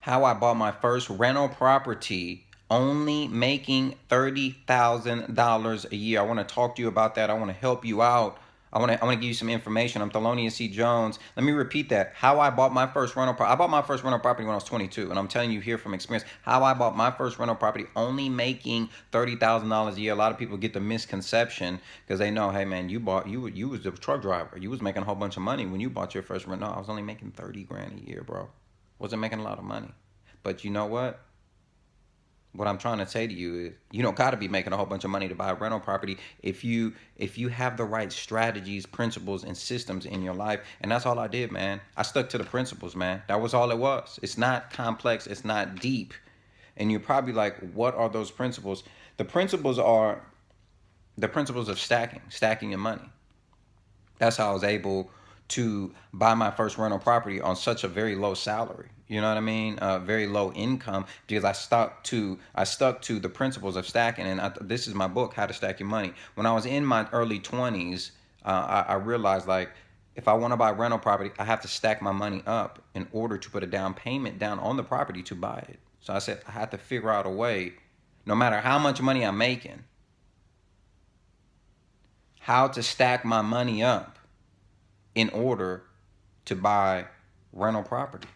How I bought my first rental property only making $30,000 a year. I want to talk to you about that. I want to help you out. I want to give you some information. I'm Thelonious C. Jones. Let me repeat that. How I bought my first rental property. I bought my first rental property when I was 22, and I'm telling you here from experience how I bought my first rental property only making $30,000 a year. A lot of people get the misconception because they know, hey man, you was the truck driver. You was making a whole bunch of money when you bought your first rental. No, I was only making 30 grand a year, bro. Wasn't making a lot of money. But you know what? What I'm trying to say to you is you don't got to be making a whole bunch of money to buy a rental property if you have the right strategies, principles, and systems in your life. And that's all I did, man. I stuck to the principles, man. That was all it was. It's not complex. It's not deep. And you're probably like, what are those principles? The principles are the principles of stacking your money. That's how I was able to buy my first rental property on such a very low salary. You know what I mean? Very low income because I stuck to the principles of stacking. And this is my book, How to Stack Your Money. When I was in my early 20s, I realized like if I want to buy rental property, I have to stack my money up in order to put a down payment down on the property to buy it. So I said I had to figure out a way, no matter how much money I'm making, how to stack my money up in order to buy rental property.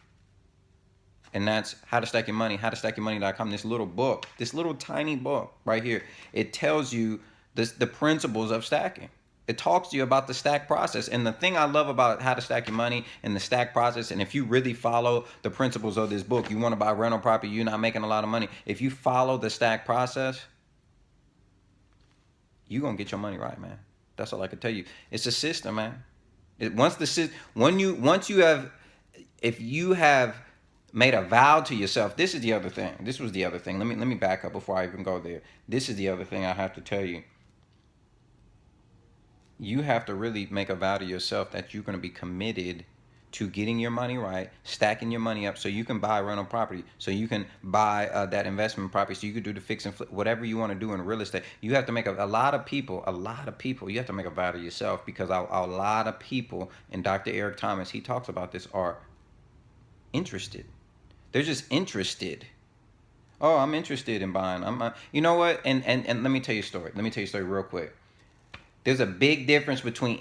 And that's How to Stack Your Money, howtostackyourmoney.com. This little book, this little tiny book right here, it tells you the principles of stacking. It talks to you about the stack process. And the thing I love about How to Stack Your Money and the stack process, and if you really follow the principles of this book, you want to buy rental property, you're not making a lot of money. If you follow the stack process, you're going to get your money right, man. That's all I can tell you. It's a system, man. Once you have, if you have made a vow to yourself, this is the other thing. This was the other thing. Let me back up before I even go there. This is the other thing I have to tell you. You have to really make a vow to yourself that you're going to be committed to getting your money right, stacking your money up so you can buy rental property, so you can buy that investment property, so you can do the fix and flip, whatever you want to do in real estate. You have to make a lot of people, you have to make a vow to yourself because a lot of people, and Dr. Eric Thomas, he talks about this, are interested. They're just interested. Oh, I'm interested in buying. You know what? And let me tell you a story. Let me tell you a story real quick. There's a big difference between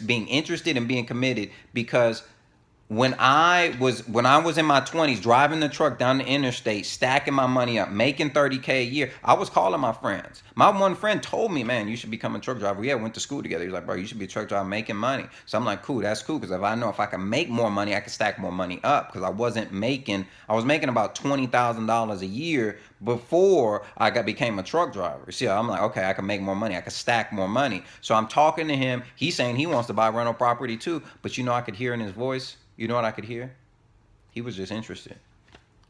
being interested and being committed because when I was in my 20s driving the truck down the interstate, stacking my money up, making 30K a year, I was calling my friends. My one friend told me, man, you should become a truck driver. Yeah, we went to school together. He was like, bro, you should be a truck driver making money. So I'm like, cool, that's cool because if I know if I can make more money, I can stack more money up because I was making about $20,000 a year before I became a truck driver. See, I'm like, okay, I can make more money. I can stack more money. So I'm talking to him. He's saying he wants to buy rental property too. But I could hear in his voice, you know what I could hear? He was just interested.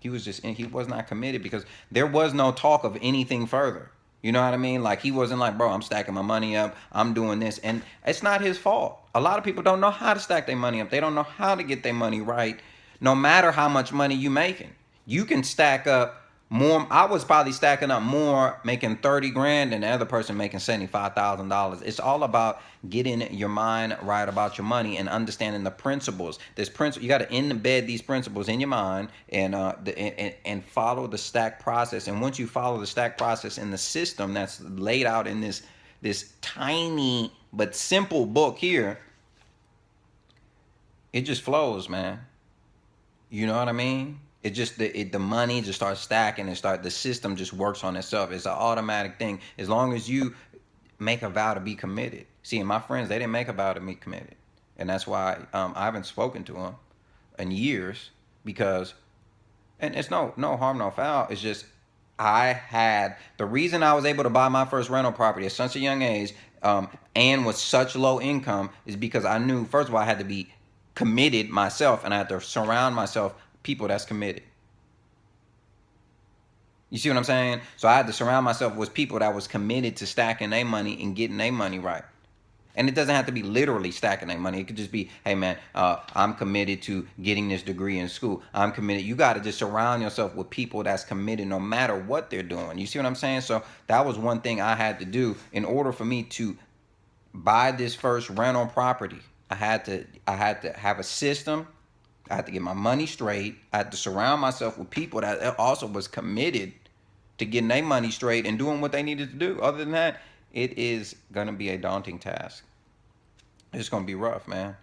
He was not committed because there was no talk of anything further. You know what I mean? Like he wasn't like, bro, I'm stacking my money up. I'm doing this. And it's not his fault. A lot of people don't know how to stack their money up. They don't know how to get their money right. No matter how much money you making, you can stack up more. I was probably stacking up more making 30 grand than the other person making $75,000. It's all about getting your mind right about your money and understanding the principles. You got to embed these principles in your mind and follow the stack process. And once you follow the stack process in the system that's laid out in this tiny but simple book here, it just flows, man. You know what I mean? The money just starts stacking and the system just works on itself. It's an automatic thing as long as you make a vow to be committed. See, and my friends, they didn't make a vow to be committed, and that's why I haven't spoken to them in years because, and it's no harm, no foul. It's just the reason I was able to buy my first rental property at such a young age, and with such low income is because I knew first of all I had to be committed myself and I had to surround myself people that's committed. You see what I'm saying? So I had to surround myself with people that was committed to stacking their money and getting their money right. And it doesn't have to be literally stacking their money. It could just be, hey man, I'm committed to getting this degree in school. I'm committed. You got to just surround yourself with people that's committed no matter what they're doing. You see what I'm saying? So that was one thing I had to do in order for me to buy this first rental property. I had to have a system. I had to get my money straight. I had to surround myself with people that also was committed to getting their money straight and doing what they needed to do. Other than that, it is gonna be a daunting task. It's gonna be rough, man.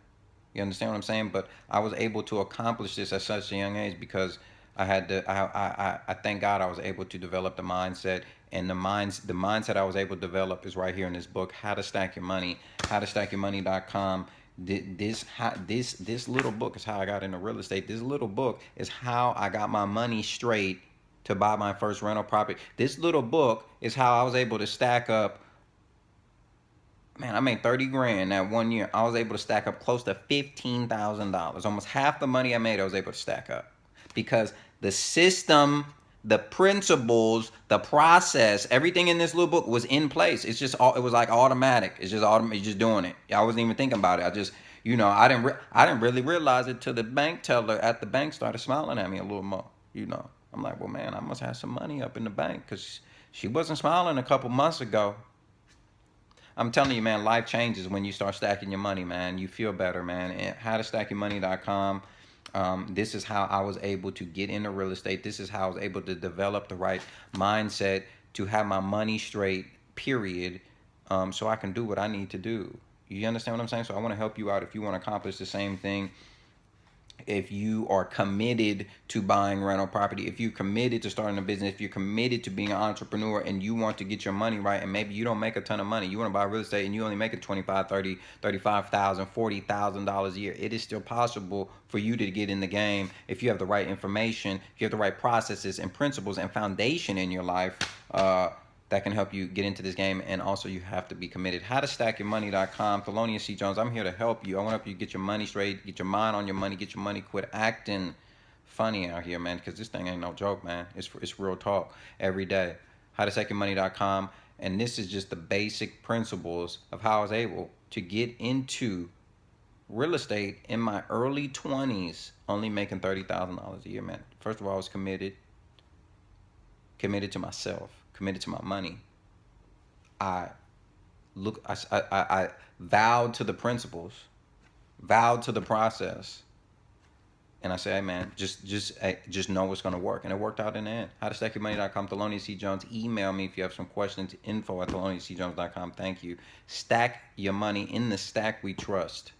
You understand what I'm saying? But I was able to accomplish this at such a young age because I had to. I thank God I was able to develop the mindset, and the mindset I was able to develop is right here in this book, How to Stack Your Money, howtostackyourmoney.com. This little book is how I got into real estate. This little book is how I got my money straight to buy my first rental property. This little book is how I was able to stack up. Man, I made 30 grand that 1 year. I was able to stack up close to $15,000. Almost half the money I made, I was able to stack up. Because the system, the principles, the process, everything in this little book was in place. It's just all, it was like automatic. It's just automatic, just doing it. I wasn't even thinking about it. I just, I didn't really realize it till the bank teller at the bank started smiling at me a little more. I'm like, well, man, I must have some money up in the bank because she wasn't smiling a couple months ago. I'm telling you, man, life changes when you start stacking your money, man. You feel better, man. And howtostackyourmoney.com. This is how I was able to get into real estate. This is how I was able to develop the right mindset to have my money straight, period, so I can do what I need to do. You understand what I'm saying? So I want to help you out if you want to accomplish the same thing. If you are committed to buying rental property, if you're committed to starting a business, if you're committed to being an entrepreneur and you want to get your money right, and maybe you don't make a ton of money, you want to buy real estate and you only make it 25, 30, 35,000, $40,000 a year, it is still possible for you to get in the game if you have the right information, if you have the right processes and principles and foundation in your life, that can help you get into this game. And also you have to be committed. Howtostackyourmoney.com. Thelonious C. Jones. I'm here to help you. I want to help you get your money straight, get your mind on your money, get your money, quit acting funny out here, man, because this thing ain't no joke, man. It's real talk every day. Howtostackyourmoney.com. And this is just the basic principles of how I was able to get into real estate in my early 20s, only making $30,000 a year, man. First of all, I was committed to myself, committed to my money. I I vowed to the principles, vowed to the process, and I said, hey man, just know what's gonna work, and it worked out in the end. Howtostackyourmoney.com. Thelonious C. Jones. Email me if you have some questions. info@thelonioucjones.com. Thank you. Stack your money. In the stack we trust.